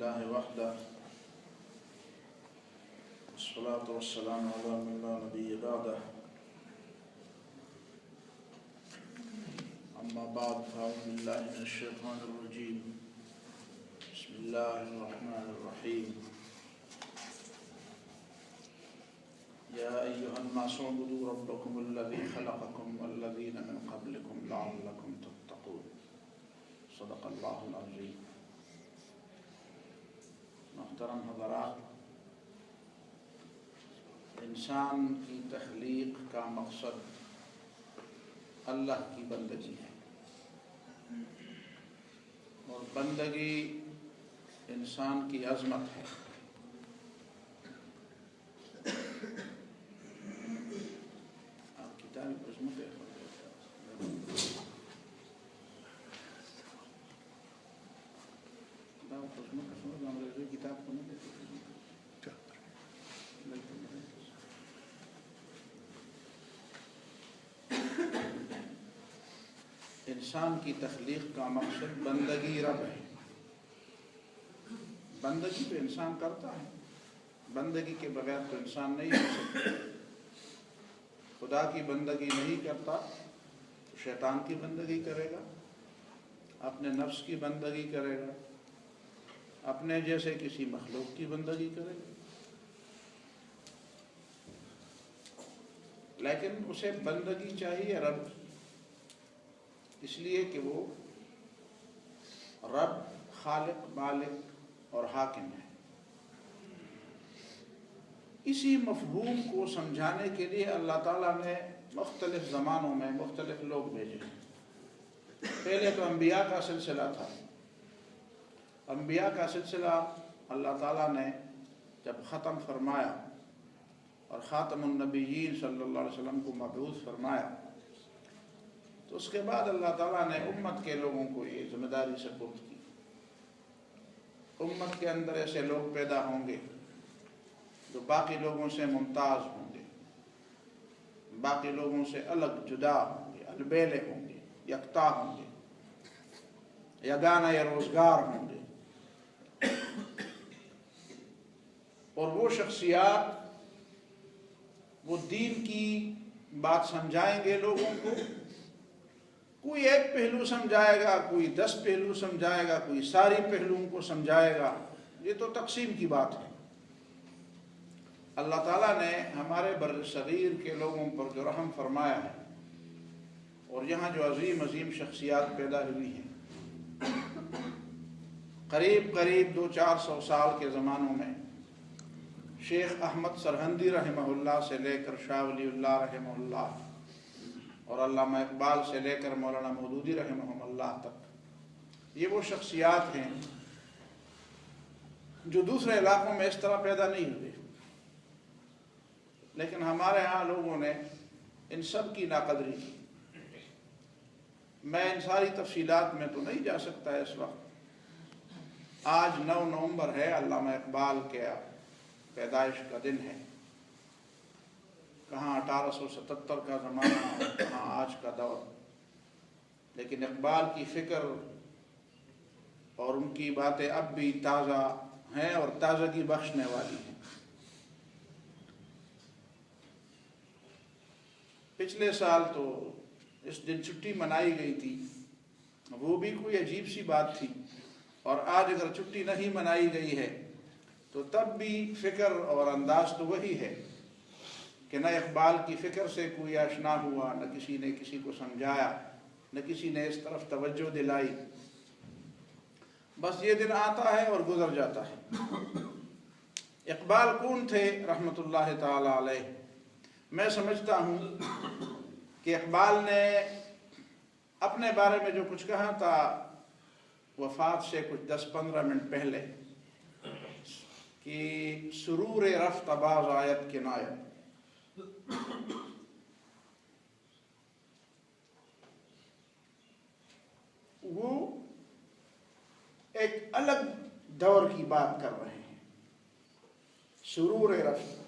لله وحده والصلاة والسلام على من لا نبي بعده أما بعد فأعوذ بالله من الشيطان الرجيم بسم الله الرحمن الرحيم يا أيها الناس اعبدوا ربكم الذي خلقكم والذين من قبلكم لعلكم تتقون صدق اللہ العظیم۔ محترم حضرات، انسان کی تخلیق کا مقصد اللہ کی بندگی ہے، اور بندگی انسان کی عظمت ہے۔ آپ کتابی عظمت ہے، کتاب کو نہیں دیتے۔ انسان کی تخلیق کا مقصد بندگی رب ہے۔ بندگی تو انسان کرتا ہے، بندگی کے بغیر تو انسان نہیں ہو سکتا۔ خدا کی بندگی نہیں کرتا تو شیطان کی بندگی کرے گا، اپنے نفس کی بندگی کرے گا، اپنے جیسے کسی مخلوق کی بندگی کرے گا۔ لیکن اسے بندگی چاہیے رب، اس لیے کہ وہ رب خالق، مالک اور حاکم ہے۔ اسی مفہوم کو سمجھانے کے لیے اللہ تعالیٰ نے مختلف زمانوں میں مختلف لوگ بھیجے۔ پہلے تو انبیاء کا سلسلہ تھا۔ انبیاء کا سلسلہ اللہ تعالیٰ نے جب ختم فرمایا اور خاتم النبیین صلی اللہ علیہ وسلم کو مبعوث فرمایا، تو اس کے بعد اللہ تعالیٰ نے امت کے لوگوں کو یہ ذمہ داری سپرد کی۔ امت کے اندر ایسے لوگ پیدا ہوں گے جو باقی لوگوں سے ممتاز ہوں گے، باقی لوگوں سے الگ جدا ہوں گے، البیلے ہوں گے، یکتا ہوں گے، یگانہ یا روزگار ہوں گے۔ اور وہ شخصیات وہ دین کی بات سمجھائیں گے لوگوں کو۔ کوئی ایک پہلو سمجھائے گا، کوئی 10 پہلو سمجھائے گا، کوئی ساری پہلوؤں کو سمجھائے گا۔ یہ تو تقسیم کی بات ہے۔ اللہ تعالیٰ نے ہمارے بر صغیر کے لوگوں پر جو رحم فرمایا ہے، اور یہاں جو عظیم عظیم شخصیات پیدا ہوئی ہیں، قریب 200-400 سال کے زمانوں میں شیخ احمد سرہندی رحمہ اللہ سے لے کر شاہ ولی اللہ رحمہ اللہ اور علامہ اقبال سے لے کر مولانا مودودی رحمہ اللہ تک، یہ وہ شخصیات ہیں جو دوسرے علاقوں میں اس طرح پیدا نہیں ہوئے۔ لیکن ہمارے ہاں لوگوں نے ان سب کی ناقدری کی۔ میں ان ساری تفصیلات میں تو نہیں جا سکتا اس وقت۔ آج 9 نومبر ہے، علامہ اقبال کے پیدائش کا دن ہے۔ کہاں 1877 کا زمانہ، کہاں آج کا دور۔ لیکن اقبال کی فکر اور ان کی باتیں اب بھی تازہ ہیں اور تازگی بخشنے والی ہیں۔ پچھلے سال تو اس دن چھٹی منائی گئی تھی، وہ بھی کوئی عجیب سی بات تھی، اور آج اگر چھٹی نہیں منائی گئی ہے تو تب بھی فکر اور انداز تو وہی ہے کہ نہ اقبال کی فکر سے کوئی آشنا ہوا، نہ کسی نے کسی کو سمجھایا، نہ کسی نے اس طرف توجہ دلائی۔ بس یہ دن آتا ہے اور گزر جاتا ہے۔ اقبال کون تھے رحمۃ اللہ تعالی علیہ؟ میں سمجھتا ہوں کہ اقبال نے اپنے بارے میں جو کچھ کہا تھا وفات سے کچھ 10-15 منٹ پہلے، کہ سرور رفت باز آیت کنایت، وہ ایک الگ دور کی بات کر رہے ہیں۔ سرور رفت،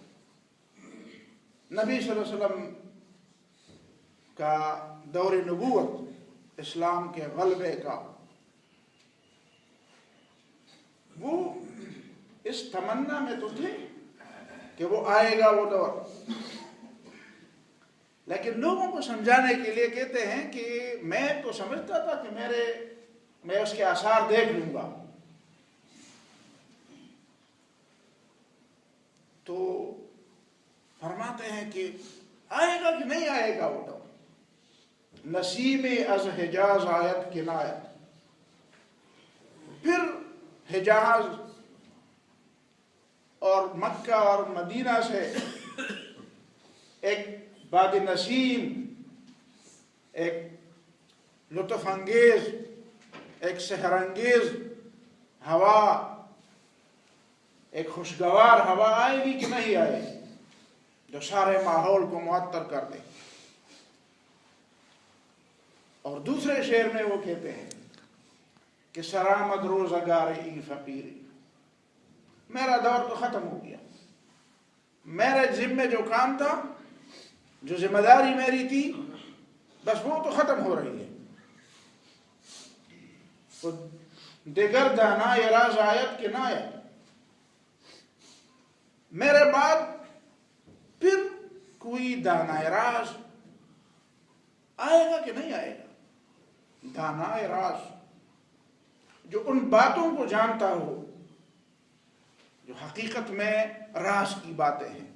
نبی صلی اللہ علیہ وسلم کا دور نبوت، اسلام کے غلبے کا وہ اس تمنا میں تو تھے کہ وہ آئے گا وہ دور، لیکن لوگوں کو سمجھانے کے لیے کہتے ہیں کہ میں تو سمجھتا تھا کہ میں اس کے آثار دیکھ لوں گا. تو فرماتے ہیں کہ آئے گا کہ نہیں آئے گا وہ دور. نسیم از حجاز آیت کنایت، پھر حجاز اور مکہ اور مدینہ سے ایک باد نسیم، ایک لطف انگیز، ایک سحر انگیز ہوا، ایک خوشگوار ہوا آئے گی کہ نہیں آئے گی جو سارے ماحول کو معطر کر دے. اور دوسرے شعر میں وہ کہتے ہیں کہ سرآمد روزگار ای فقیری، میرا دور تو ختم ہو گیا، میرے ذمے جو کام تھا، جو ذمہ داری میری تھی، بس وہ تو ختم ہو رہی ہے. تو دیگر دانا راز آیت کنایت، میرے بعد پھر کوئی دانا راز آئے گا کہ نہیں آئے گا. دانا راز جو ان باتوں کو جانتا ہو جو حقیقت میں راز کی باتیں ہیں،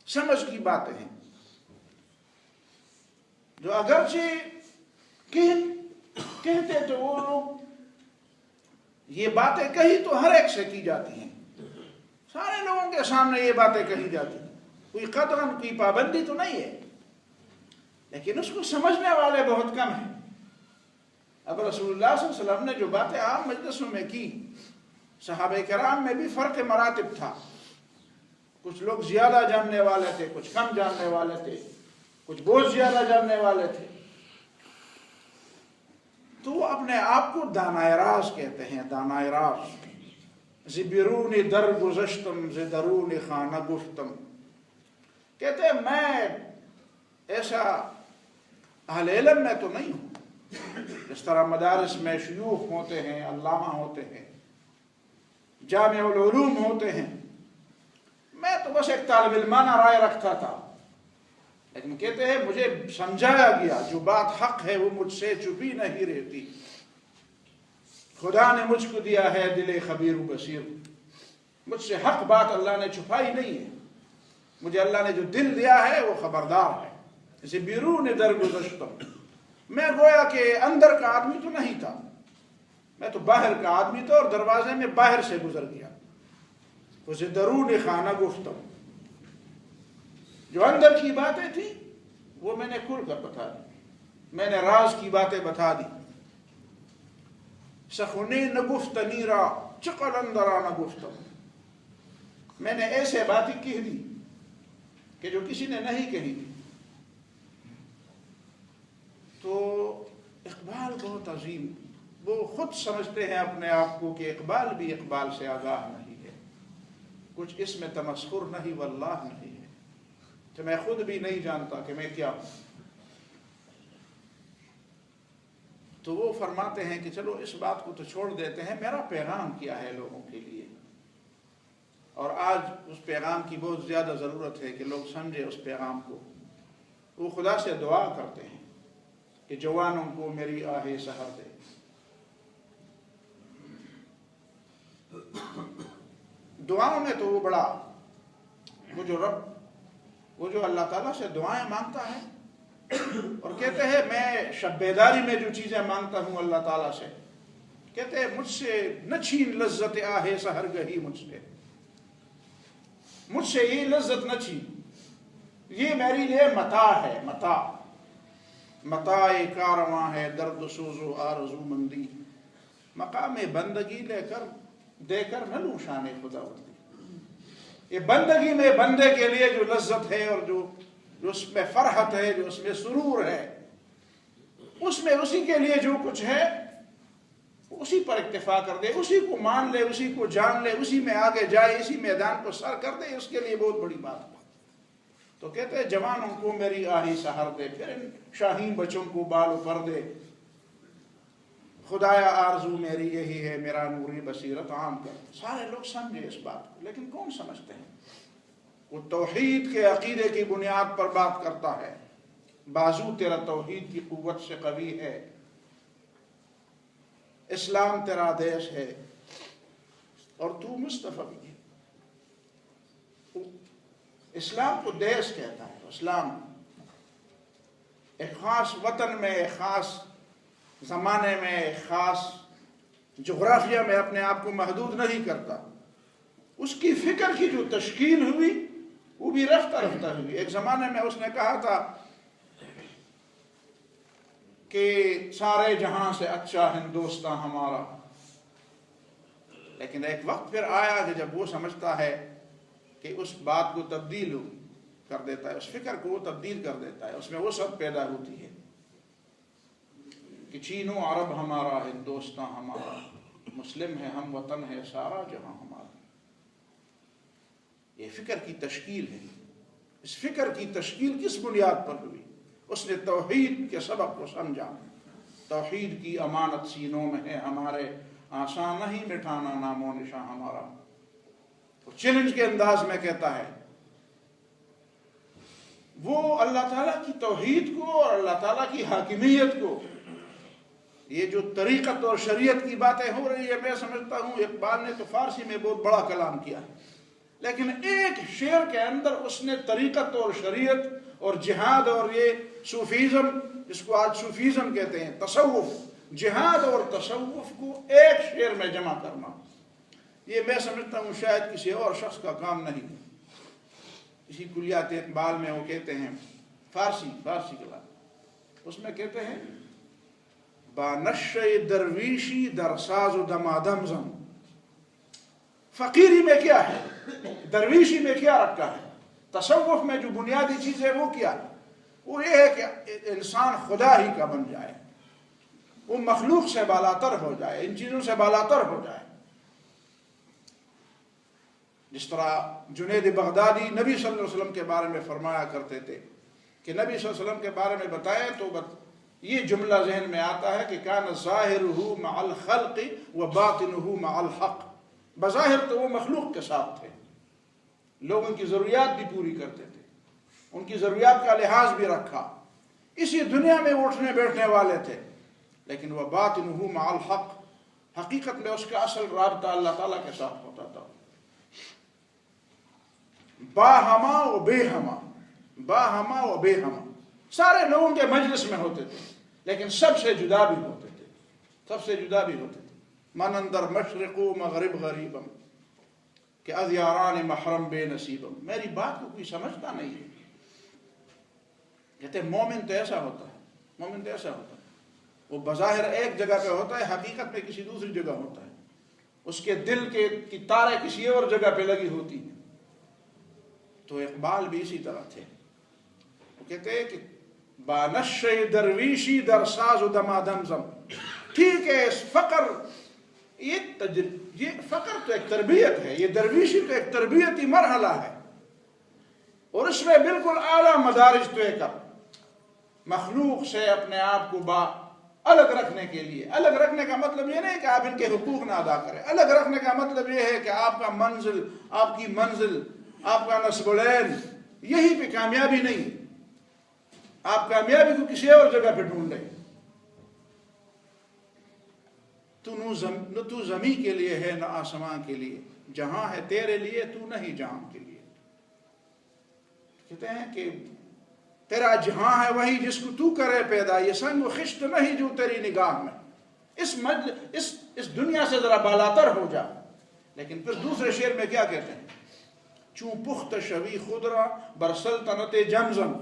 سمجھ کی باتیں ہیں، جو اگرچہ کہتے تو وہ لوگ یہ باتیں کہی تو ہر ایک سے کی جاتی ہیں، سارے لوگوں کے سامنے یہ باتیں کہی جاتی ہیں، کوئی قطعاً کوئی پابندی تو نہیں ہے، لیکن اس کو سمجھنے والے بہت کم ہیں. اب رسول اللہ صلی اللہ علیہ وسلم نے جو باتیں عام مجلسوں میں کی، صحابہ کرام میں بھی فرق مراتب تھا. کچھ لوگ زیادہ جاننے والے تھے، کچھ کم جاننے والے تھے، کچھ بہت زیادہ جاننے والے تھے. تو وہ اپنے آپ کو دانائے راز کہتے ہیں. دانائے راز ز بیرون در گذشتم ز درون خانہ گفتم، کہتے ہیں میں ایسا اہل علم میں تو نہیں ہوں جس طرح مدارس میں شیوخ ہوتے ہیں، علامہ ہوتے ہیں، جامع العلوم ہوتے ہیں. میں تو بس ایک طالب علمانہ رائے رکھتا تھا، لیکن کہتے ہیں مجھے سمجھایا گیا جو بات حق ہے وہ مجھ سے چھپی نہیں رہتی. خدا نے مجھ کو دیا ہے دل خبیر و بصیر، مجھ سے حق بات اللہ نے چھپائی نہیں ہے. مجھے اللہ نے جو دل دیا ہے وہ خبردار ہے. اسے بیرون در گذشتم، میں گویا کہ اندر کا آدمی تو نہیں تھا، میں تو باہر کا آدمی تھا اور دروازے میں باہر سے گزر گیا. اسے درون خانہ گفتم، جو اندر کی باتیں تھیں وہ میں نے کھل کر بتا دی، میں نے راز کی باتیں بتا دی. سخنی نگفتنی را چقل اندرا نگفتم، میں نے ایسے باتیں کہہ دی کہ جو کسی نے نہیں کہی تھی. تو اقبال بہت عظیم، وہ خود سمجھتے ہیں اپنے آپ کو کہ اقبال بھی اقبال سے آگاہ نہیں ہے، کچھ اس میں تمسخر نہیں واللہ نہیں ہے، کہ میں خود بھی نہیں جانتا کہ میں کیا ہوں. تو وہ فرماتے ہیں کہ چلو اس بات کو تو چھوڑ دیتے ہیں، میرا پیغام کیا ہے لوگوں کے لیے. اور آج اس پیغام کی بہت زیادہ ضرورت ہے کہ لوگ سمجھے اس پیغام کو. وہ خدا سے دعا کرتے ہیں کہ جوانوں کو میری آہ سحر دے. دعاؤں میں تو وہ بڑا، وہ جو اللہ تعالیٰ سے دعائیں مانگتا ہے اور کہتے ہیں میں شب بیداری میں جو چیزیں مانگتا ہوں اللہ تعالیٰ سے، کہتے ہیں مجھ سے نہ چھین لذت آہ سحر گہی، مجھ سے یہ لذت نہ چھین، یہ میری لیے متاع ہے. متاع کارواں ہے درد سوز و آرزو مندی، مقام بندگی دے کر نہ لوں شان خداوندی. یہ بندگی میں بندے کے لیے جو لذت ہے اور جو اس میں فرحت ہے، جو اس میں سرور ہے، اس میں اسی کے لیے جو کچھ ہے اسی پر اکتفا کر دے، اسی کو مان لے، اسی کو جان لے، اسی میں آگے جائے، اسی میدان کو سر کر دے، اس کے لیے بہت بڑی بات ہے. تو کہتے ہیں جوانوں کو میری آہی سحر دے، پھر ان شاہین بچوں کو بال پر دے. خدایا آرزو میری یہی ہے، میرا نوری بصیرت عام کر۔ سارے لوگ سمجھے اس بات کو، لیکن کون سمجھتے ہیں؟ وہ توحید کے عقیدے کی بنیاد پر بات کرتا ہے، بازو تیرا توحید کی قوت سے قوی ہے، اسلام تیرا دیش ہے اور تو مصطفی بھی ہے۔ اسلام کو دیش کہتا ہے۔ اسلام ایک خاص وطن میں، ایک خاص زمانے میں، ایک خاص جغرافیہ میں اپنے آپ کو محدود نہیں کرتا۔ اس کی فکر کی جو تشکیل ہوئی وہ بھی رفتہ رفتہ ہوئی۔ ایک زمانے میں اس نے کہا تھا کہ سارے جہاں سے اچھا ہندوستان ہمارا، لیکن ایک وقت پھر آیا کہ جب وہ سمجھتا ہے کہ اس بات کو تبدیل کر دیتا ہے، اس فکر کو وہ تبدیل کر دیتا ہے، اس میں وہ سب پیدا ہوتی ہے کہ چین و عرب ہمارا، ہندوستان ہمارا، مسلم ہے، ہم وطن ہے، سارا جہاں ہمارا۔ یہ فکر کی تشکیل ہے۔ اس فکر کی تشکیل کس بنیاد پر ہوئی؟ اس نے توحید کے سبق کو سمجھا۔ توحید کی امانت سینوں میں ہے ہمارے، آسان نہیں مٹھانا نام و نشان ہمارا۔ وہ چیلنج کے انداز میں کہتا ہے، وہ اللہ تعالیٰ کی توحید کو اور اللہ تعالیٰ کی حاکمیت کو، یہ جو طریقت اور شریعت کی باتیں ہو رہی ہے، میں سمجھتا ہوں اقبال نے تو فارسی میں بہت بڑا کلام کیا ہے، لیکن ایک شعر کے اندر اس نے طریقت اور شریعت اور جہاد اور یہ صوفیزم، جس کو آج صوفیزم کہتے ہیں، تصوف، جہاد اور تصوف کو ایک شعر میں جمع کرنا، یہ میں سمجھتا ہوں شاید کسی اور شخص کا کام نہیں۔ اسی کلیات اقبال میں وہ کہتے ہیں، فارسی کلام، اس میں کہتے ہیں، بانشِ درویشی در ساز و دمادم زن۔ فقیری میں کیا ہے؟ درویشی میں کیا رکھا ہے؟ تصوف میں جو بنیادی چیز ہے وہ کیا ہے؟ وہ یہ ہے کہ انسان خدا ہی کا بن جائے، وہ مخلوق سے بالاتر ہو جائے، ان چیزوں سے بالاتر ہو جائے۔ جس طرح جنید بغدادی نبی صلی اللہ علیہ وسلم کے بارے میں فرمایا کرتے تھے کہ نبی صلی اللہ علیہ وسلم کے بارے میں بتائے تو یہ جملہ ذہن میں آتا ہے کہ کان ظاہرہ مع الخلق و باطنہ مع الحق۔ بظاہر تو وہ مخلوق کے ساتھ تھے، لوگوں کی ضروریات بھی پوری کرتے تھے، ان کی ضروریات کا لحاظ بھی رکھا، اسی دنیا میں اٹھنے بیٹھنے والے تھے، لیکن وہ باطنہ مع الحق، حقیقت میں اس کا اصل رابطہ اللہ تعالیٰ کے ساتھ ہوتا تھا۔ باہما و بے ہما، باہما و بے ہما، سارے لوگوں کے مجلس میں ہوتے تھے، لیکن سب سے جدا بھی ہوتے تھے، سب سے جدا بھی ہوتے تھے۔ من اندر مشرق و مغرب غریبم کہ از یاران محرم بے نصیبم۔ میری بات کو کوئی سمجھتا نہیں ہے۔ کہتے ہیں مومن تو ایسا ہوتا ہے، مومن تو ایسا ہوتا ہے، وہ بظاہر ایک جگہ پہ ہوتا ہے، حقیقت میں کسی دوسری جگہ ہوتا ہے، اس کے دل کی تاریں کسی اور جگہ پہ لگی ہوتی ہیں۔ تو اقبال بھی اسی طرح تھے، وہ کہتے ہیں کہ بانشِ درویشی در ساز و دمادم زم۔ ٹھیک ہے، اس فقر، یہ فقر تو ایک تربیت ہے، یہ درویشی تو ایک تربیتی مرحلہ ہے، اور اس میں بالکل اعلیٰ مدارج طے کر، مخلوق سے اپنے آپ کو الگ رکھنے کے لیے۔ الگ رکھنے کا مطلب یہ نہیں کہ آپ ان کے حقوق نہ ادا کریں، الگ رکھنے کا مطلب یہ ہے کہ آپ کا منزل، آپ کی منزل، آپ کا نصب العین یہی پہ کامیابی نہیں، آپ کامیابی کو کسی اور جگہ پہ ڈھونڈ لیں۔ تو زمین کے لیے ہے نہ آسمان کے لیے، جہاں ہے تیرے لیے تو نہیں جہاں کے لیے۔ کہتے ہیں کہ تیرا جہاں ہے وہی جس کو تو کرے پیدا، یہ سنگ و خشت نہیں جو تیری نگاہ میں، اس دنیا سے ذرا بالاتر ہو جا۔ لیکن پھر دوسرے شعر میں کیا کہتے ہیں، چون پخت شوی خودرا بر سلطنت جمزم۔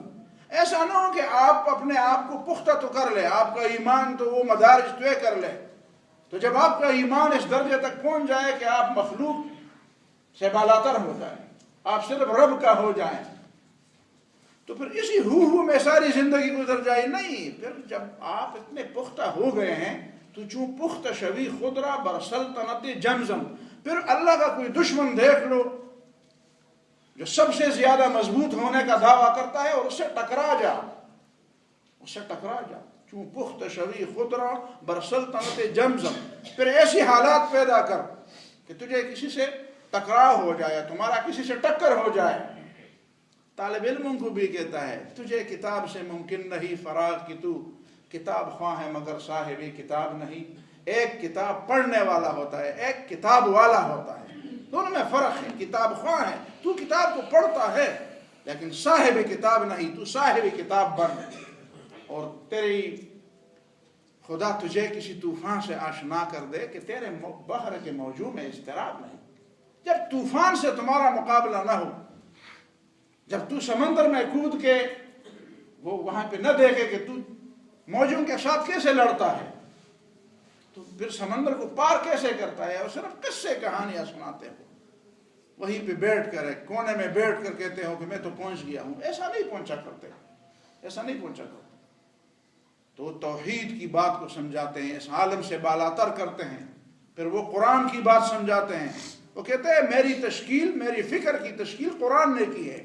ایسا نہ ہو کہ آپ اپنے آپ کو پختہ تو کر لے، آپ کا ایمان تو وہ مدارج طے کر لے، تو جب آپ کا ایمان اس درجے تک پہنچ جائے کہ آپ مخلوق سے بالاتر ہو جائیں، آپ صرف رب کا ہو جائیں، تو پھر اسی ہو میں ساری زندگی گزر جائے۔ نہیں، پھر جب آپ اتنے پختہ ہو گئے ہیں تو چون پخت شوی خودرا بر سلطنت جمزم، پھر اللہ کا کوئی دشمن دیکھ لو جو سب سے زیادہ مضبوط ہونے کا دعویٰ کرتا ہے، اور اس سے ٹکرا جا، اس سے ٹکرا جا۔ چون پخت شوی خود را بر سلطنت جمزم، پھر ایسی حالات پیدا کر کہ تجھے کسی سے ٹکراؤ ہو جائے، تمہارا کسی سے ٹکر ہو جائے۔ طالب علموں کو بھی کہتا ہے تجھے کتاب سے ممکن نہیں فراغ کہ تو کتاب خواہ ہے مگر صاحب کتاب نہیں۔ ایک کتاب پڑھنے والا ہوتا ہے، ایک کتاب والا ہوتا ہے، دونوں میں فرق ہے۔ کتاب خواہ ہے، تو کتاب کو پڑھتا ہے لیکن صاحب کتاب نہیں، تو صاحب کتاب بن۔ اور تیری خدا تجھے کسی طوفان سے آشنا کر دے کہ تیرے بحر کے موجوں میں اضطراب نہیں۔ جب طوفان سے تمہارا مقابلہ نہ ہو، جب تو سمندر میں کود کے وہ وہاں پہ نہ دیکھے کہ تو موجوں کے ساتھ کیسے لڑتا ہے، تو پھر سمندر کو پار کیسے کرتا ہے، اور صرف قصے کہانیاں سناتے ہو، وہیں پہ بیٹھ کر ایک کونے میں بیٹھ کر کہتے ہو کہ میں تو پہنچ گیا ہوں۔ ایسا نہیں پہنچا کرتے، ایسا نہیں پہنچا کرتے۔ تو توحید کی بات کو سمجھاتے ہیں، اس عالم سے بالاتر کرتے ہیں، پھر وہ قرآن کی بات سمجھاتے ہیں۔ وہ کہتے ہیں میری تشکیل، میری فکر کی تشکیل قرآن نے کی ہے۔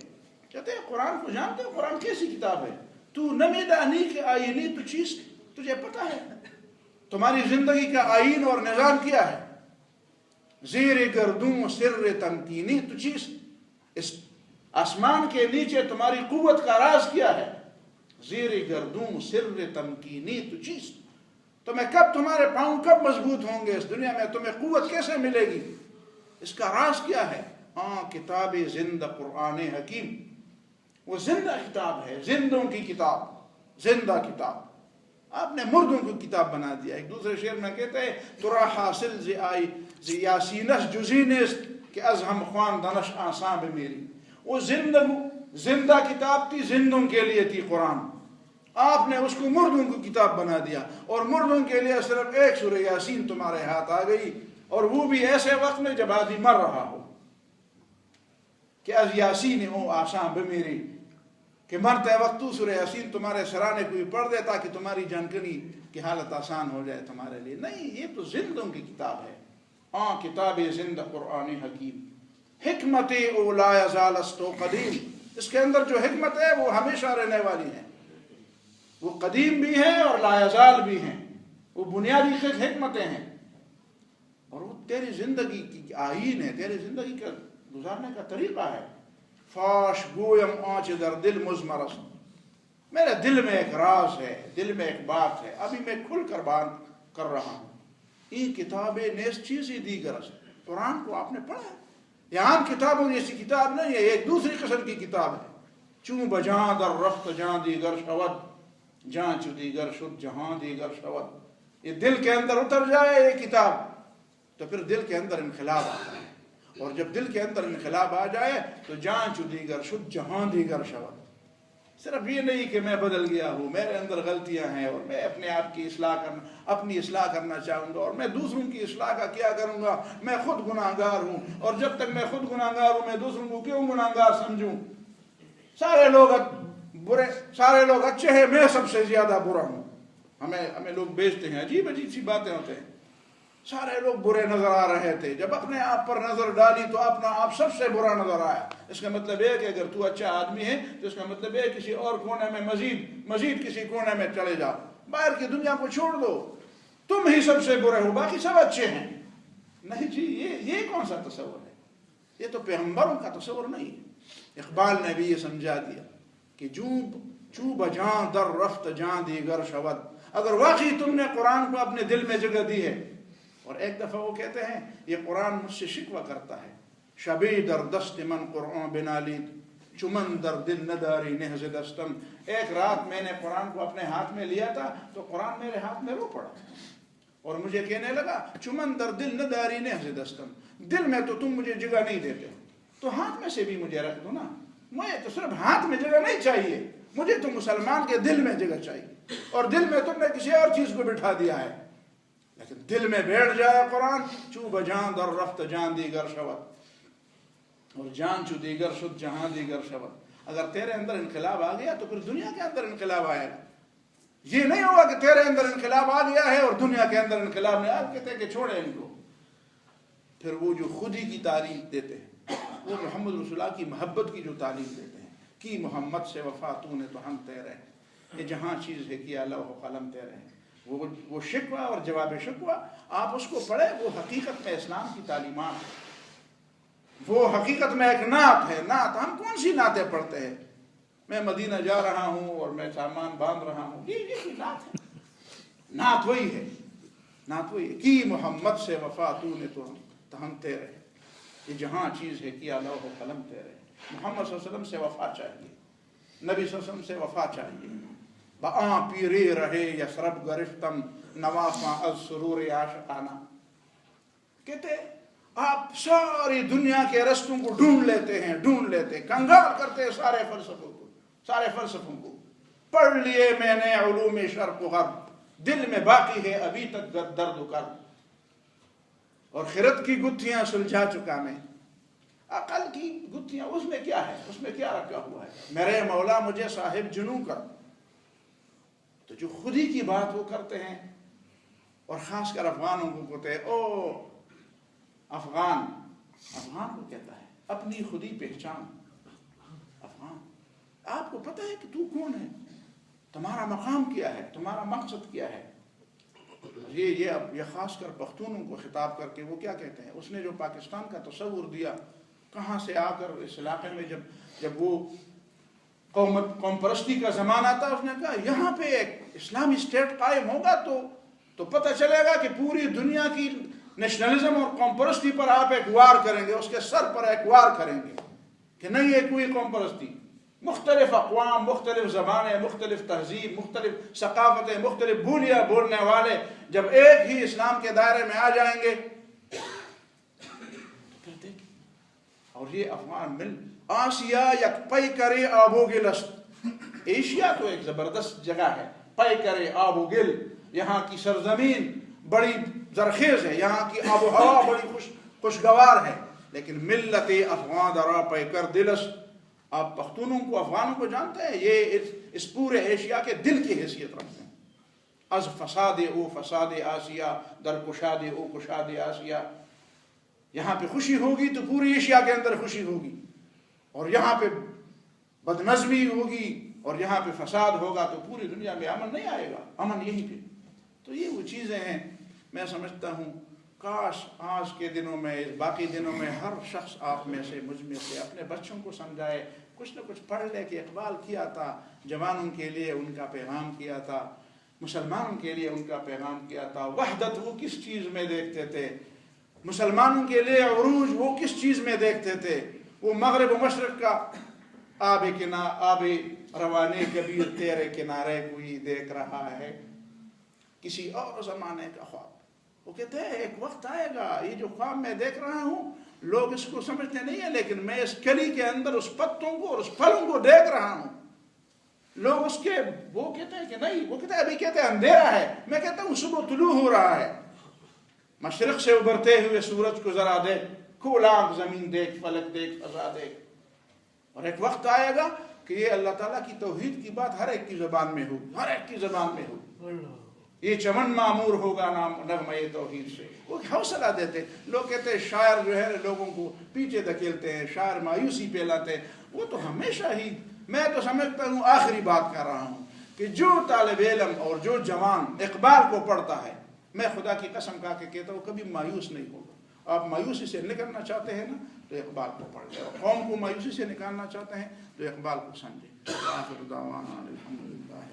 کہتے ہیں قرآن کو جانتے ہو؟ قرآن کیسی کتاب ہے؟ تو نمیدانی کے آئینی تو چیز تجھے پتا ہے؟ تمہاری زندگی کا آئین اور نظام کیا ہے؟ زیر گردوں سر تمکینی تو چیز، اس آسمان کے نیچے تمہاری قوت کا راز کیا ہے؟ زیر گردوں سر تمکینی تو چیز، تمہیں کب تمہارے پاؤں کب مضبوط ہوں گے اس دنیا میں، تمہیں قوت کیسے ملے گی، اس کا راز کیا ہے؟ ہاں کتاب زندہ قرآن حکیم، وہ زندہ کتاب ہے، زندوں کی کتاب، زندہ کتاب۔ آپ نے مردوں کو کتاب بنا دیا۔ ایک دوسرے شعر میں کہتے ہیں ترا حاصل زی یاسینش جزینست کہ از ہم خواندنش آسان بمیری۔ وہ زندہ کتاب تھی، زندوں کے لیے تھی قرآن، آپ نے اس کو مردوں کو کتاب بنا دیا، اور مردوں کے لیے صرف ایک سورہ یاسین تمہارے ہاتھ آ گئی، اور وہ بھی ایسے وقت میں جب آدمی مر رہا ہو کہ از یاسین ہو آسان بمیری، کہ مرتے وقت تو سورہ یاسین تمہارے سرانے کو بھی پڑھ دے تاکہ تمہاری جانکنی کی حالت آسان ہو جائے تمہارے لیے۔ نہیں، یہ تو زندوں کی کتاب ہے۔ ہاں کتاب زندہ قرآن حکیم، حکمت او لا یزال است و قدیم، اس کے اندر جو حکمت ہے وہ ہمیشہ رہنے والی ہے، وہ قدیم بھی ہیں اور لا یزال بھی ہیں، وہ بنیادی حکمتیں ہیں، اور وہ تیری زندگی کی آئین ہے، تیری زندگی کا گزارنے کا طریقہ ہے۔ فاش گویم آنچ در دل مزمرس، میرے دل میں ایک راز ہے، دل میں ایک بات ہے، ابھی میں کھل کر بات کر رہا ہوں۔ یہ کتابیں نیس چیزی دیگر است، قرآن کو آپ نے پڑھا ہے؟ یہ عام کتابوں جیسی کتاب نہیں ہے، یہ ایک دوسری قسم کی کتاب ہے۔ چون بجاں در رخت جہاں دیگر شود، جہاں چو دیگر شد جہاں دیگر شود۔ یہ دل کے اندر اتر جائے یہ کتاب تو پھر دل کے اندر انقلاب آتا ہے، اور جب دل کے اندر انقلاب آ جائے تو جہاں چو دیگر شد جہاں دیگر شود۔ صرف یہ نہیں کہ میں بدل گیا ہوں، میرے اندر غلطیاں ہیں اور میں اپنے آپ کی اپنی اصلاح کرنا چاہوں گا، اور میں دوسروں کی اصلاح کا کیا کروں گا، میں خود گناہگار ہوں، اور جب تک میں خود گناہگار ہوں میں دوسروں کو کیوں گناہگار سمجھوں؟ سارے لوگ اچھے ہیں، میں سب سے زیادہ برا ہوں۔ ہمیں لوگ بیچتے ہیں، عجیب عجیب سی باتیں ہوتے ہیں۔ سارے لوگ برے نظر آ رہے تھے، جب اپنے آپ پر نظر ڈالی تو اپنا آپ سب سے برا نظر آیا۔ اس کا مطلب ہے کہ اگر تو اچھا آدمی ہے تو اس کا مطلب ہے کسی اور کونے میں مزید کسی کونے میں چلے جاؤ، باہر کی دنیا کو چھوڑ دو، تم ہی سب سے برے ہو، باقی سب اچھے ہیں۔ نہیں جی، یہ کون سا تصور ہے؟ یہ تو پیغمبروں کا تصور نہیں ہے۔ اقبال نے بھی یہ سمجھا دیا کہ چو بجاں در رفت جاں دیگر شود۔ اگر واقعی تم نے قرآن کو اپنے دل میں جگہ دی ہے، اور ایک دفعہ وہ کہتے ہیں یہ قرآن مجھ سے شکوہ کرتا ہے، شبی در دست من قرآن بنالید چمن در دل نداری نہز دستم۔ ایک رات میں نے قرآن کو اپنے ہاتھ میں لیا تھا تو قرآن میرے ہاتھ میں رو پڑا، اور مجھے کہنے لگا چمن در دل نداری نہز دستم، دل میں تو تم مجھے جگہ نہیں دیتے تو ہاتھ میں سے بھی مجھے رکھ دو نا، مجھے تو صرف ہاتھ میں جگہ نہیں چاہیے، مجھے تو مسلمان کے دل میں جگہ چاہیے، اور دل میں تم نے کسی اور چیز کو بٹھا دیا ہے۔ لیکن دل میں بیٹھ جائے قرآن، چو بجاں در رفت جان دیگر شود، اور جان چو دیگر شد جہاں دیگر شود۔ اگر تیرے اندر انقلاب آ گیا تو پھر دنیا کے اندر انقلاب آئے گا۔ یہ نہیں ہوگا کہ تیرے اندر انقلاب آ گیا ہے اور دنیا کے اندر انقلاب نہیں۔ آپ کہتے ہیں کہ چھوڑیں ان کو، پھر وہ جو خودی کی تعلیم دیتے ہیں، وہ محمد رسول اللہ کی محبت کی جو تعلیم دیتے ہیں، کی محمد سے وفا تو نے تو ہم تیرے، یہ جہاں چیز ہے کہ لوح و قلم تیرے ہیں، وہ شکوہ اور جواب شکوہ آپ اس کو پڑھیں، وہ حقیقت میں اسلام کی تعلیمات ہے، وہ حقیقت میں ایک نعت ہے۔ نعت ہم کون سی نعتیں پڑھتے ہیں؟ میں مدینہ جا رہا ہوں اور میں سامان باندھ رہا ہوں، یہ کوئی نعت ہے؟ نعت وہی ہے، نعت وہی ہے کہ محمد سے وفا تو نے تو ہم تیرے، یہ جہاں چیز ہے کہ لوح و قلم تیرے۔ محمد صلی اللہ علیہ وسلم سے وفا چاہیے، نبی صلی اللہ علیہ وسلم سے وفا چاہیے۔ بآں پیرے رہے یسرب گرفتم نوافاں از سرور عاشقانہ، کہتے آپ ساری دنیا کے رستوں کو ڈھونڈ لیتے ہیں، کنگال کرتے ہیں سارے فلسفوں کو، پڑھ لیے میں نے علوم شرق و غرب، دل میں باقی ہے ابھی تک درد و کرب، اور خرد کی گتھیاں سلجھا چکا میں، عقل کی گتھیاں اس میں کیا ہے، اس میں کیا رکھا ہوا ہے؟ میرے مولا مجھے صاحب جنوں کر۔ تو جو خودی کی بات وہ کرتے ہیں، اور خاص کر افغانوں کو کہتے ہیں او افغان کو کہتا ہے اپنی خودی پہچان۔ افغان، آپ کو پتہ ہے کہ تو کون ہے، تمہارا مقام کیا ہے، تمہارا مقصد کیا ہے؟ یہ خاص کر پختونوں کو خطاب کر کے وہ کیا کہتے ہیں، اس نے جو پاکستان کا تصور دیا، کہاں سے آ کر اس علاقے میں جب وہ قوم پرستی کا زمانہ تھا، اس نے کہا یہاں پہ ایک اسلامی اسٹیٹ قائم ہوگا تو پتہ چلے گا کہ پوری دنیا کی نیشنلزم اور قوم پرستی پر آپ ایک وار کریں گے، اس کے سر پر ایک وار کریں گے کہ نہیں ہے کوئی قوم پرستی۔ مختلف اقوام، مختلف زبانیں، مختلف تہذیب، مختلف ثقافتیں، مختلف بولیاں بولنے والے جب ایک ہی اسلام کے دائرے میں آ جائیں گے، اور یہ افغان مل آسیا یک پئی کرے آب و گل است۔ ایشیا تو ایک زبردست جگہ ہے، پئی کرے آب و گل، یہاں کی سرزمین بڑی زرخیز ہے، یہاں کی آب و ہوا بڑی خوشگوار ہے، لیکن ملت افغان درا پئی کر دل است۔ آپ پختونوں کو، افغانوں کو جانتے ہیں، یہ اس پورے ایشیا کے دل کی حیثیت رکھتے ہیں۔ از فساد او فساد آسیا در کشاد او کشاد آسیا، یہاں پہ خوشی ہوگی تو پوری ایشیا کے اندر خوشی ہوگی، اور یہاں پہ بدنظمی ہوگی اور یہاں پہ فساد ہوگا تو پوری دنیا میں امن نہیں آئے گا، امن یہیں پہ۔ تو یہ وہ چیزیں ہیں، میں سمجھتا ہوں کاش آج کے دنوں میں، باقی دنوں میں ہر شخص آپ میں سے، مجھ میں سے اپنے بچوں کو سمجھائے، کچھ نہ کچھ پڑھ لے کہ اقبال کیا تھا، جوانوں کے لیے ان کا پیغام کیا تھا، مسلمانوں کے لیے ان کا پیغام کیا تھا، وحدت وہ کس چیز میں دیکھتے تھے، مسلمانوں کے لیے عروج وہ کس چیز میں دیکھتے تھے، وہ مغرب و مشرق کا آب روانے کبیر تیرے کنارے کوئی دیکھ رہا ہے، کسی اور زمانے کا خواب۔ وہ کہتے ہیں ایک وقت آئے گا، یہ جو خواب میں دیکھ رہا ہوں لوگ اس کو سمجھتے نہیں ہیں، لیکن میں اس کلی کے اندر اس پتوں کو اور اس پھلوں کو دیکھ رہا ہوں، لوگ اس کے، وہ کہتے ہیں کہ نہیں، وہ کہتے ہیں ابھی کہتے ہیں اندھیرا ہے، میں کہتا ہوں صبح طلوع ہو رہا ہے، مشرق سے ابھرتے ہوئے سورج کو ذرا دیکھ، کھول آنکھ زمین دیکھ، فلک دیکھ، فضا دیکھ، اور ایک وقت آئے گا کہ یہ اللہ تعالیٰ کی توحید کی بات ہر ایک کی زبان میں ہوگی، ہر ایک کی زبان میں ہوگی، یہ چمن معمور ہوگا نغمہ توحید سے۔ وہ حوصلہ دیتے، لوگ کہتے ہیں شاعر جو ہے لوگوں کو پیچھے دھکیلتے ہیں، شاعر مایوسی پھیلاتے ہیں، وہ تو ہمیشہ ہی، میں تو سمجھتا ہوں آخری بات کر رہا ہوں کہ جو طالب علم اور جو جوان اقبال کو پڑھتا ہے، میں خدا کی قسم کھا کے کہتا ہوں کبھی مایوس نہیں ہوگا۔ آپ مایوسی سے نکلنا چاہتے ہیں نا تو اقبال کو پڑھ لیں، اور قوم کو مایوسی سے نکالنا چاہتے ہیں تو اقبال کو سمجھیں۔ آخر دعوانا الحمدللہ۔